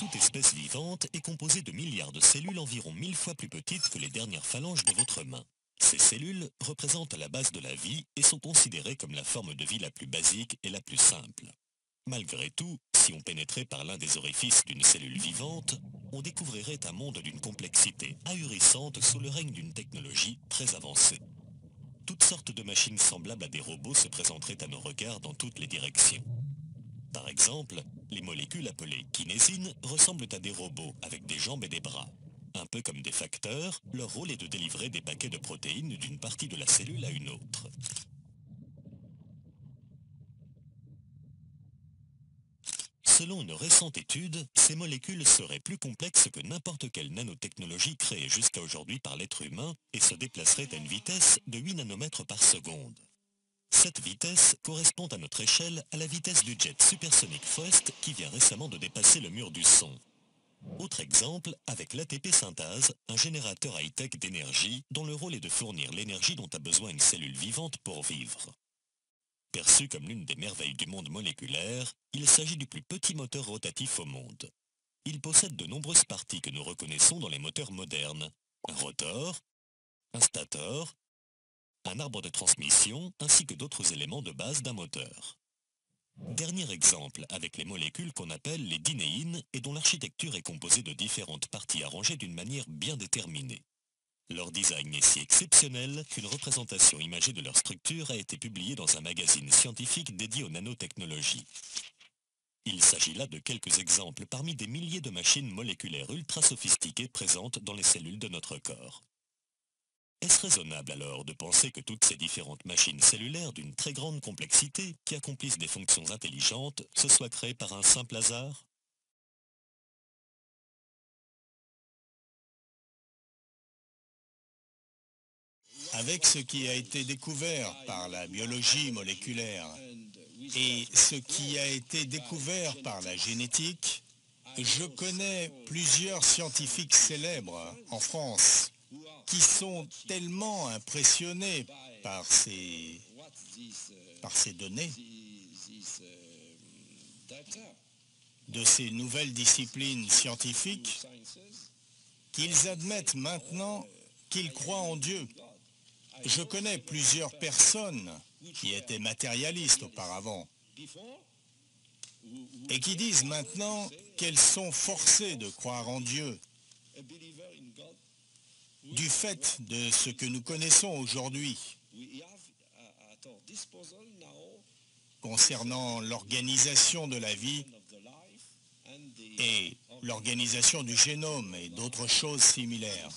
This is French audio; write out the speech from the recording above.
toute espèce vivante est composée de milliards de cellules environ 1000 fois plus petites que les dernières phalanges de votre main. Ces cellules représentent la base de la vie et sont considérées comme la forme de vie la plus basique et la plus simple. Malgré tout, si on pénétrait par l'un des orifices d'une cellule vivante, on découvrirait un monde d'une complexité ahurissante sous le règne d'une technologie très avancée. Toutes sortes de machines semblables à des robots se présenteraient à nos regards dans toutes les directions. Par exemple, les molécules appelées kinésines ressemblent à des robots avec des jambes et des bras. Un peu comme des facteurs, leur rôle est de délivrer des paquets de protéines d'une partie de la cellule à une autre. Selon une récente étude, ces molécules seraient plus complexes que n'importe quelle nanotechnologie créée jusqu'à aujourd'hui par l'être humain et se déplaceraient à une vitesse de 8 nanomètres par seconde. Cette vitesse correspond à notre échelle à la vitesse du jet supersonique Faust qui vient récemment de dépasser le mur du son. Autre exemple, avec l'ATP synthase, un générateur high-tech d'énergie dont le rôle est de fournir l'énergie dont a besoin une cellule vivante pour vivre. Perçu comme l'une des merveilles du monde moléculaire, il s'agit du plus petit moteur rotatif au monde. Il possède de nombreuses parties que nous reconnaissons dans les moteurs modernes. Un rotor, un stator, un arbre de transmission ainsi que d'autres éléments de base d'un moteur. Dernier exemple avec les molécules qu'on appelle les dinéines et dont l'architecture est composée de différentes parties arrangées d'une manière bien déterminée. Leur design est si exceptionnel qu'une représentation imagée de leur structure a été publiée dans un magazine scientifique dédié aux nanotechnologies. Il s'agit là de quelques exemples parmi des milliers de machines moléculaires ultra sophistiquées présentes dans les cellules de notre corps. Est-ce raisonnable alors de penser que toutes ces différentes machines cellulaires d'une très grande complexité qui accomplissent des fonctions intelligentes se soient créées par un simple hasard ? Avec ce qui a été découvert par la biologie moléculaire et ce qui a été découvert par la génétique, je connais plusieurs scientifiques célèbres en France qui sont tellement impressionnés par ces données de ces nouvelles disciplines scientifiques qu'ils admettent maintenant qu'ils croient en Dieu. Je connais plusieurs personnes qui étaient matérialistes auparavant et qui disent maintenant qu'elles sont forcées de croire en Dieu du fait de ce que nous connaissons aujourd'hui concernant l'organisation de la vie et l'organisation du génome et d'autres choses similaires.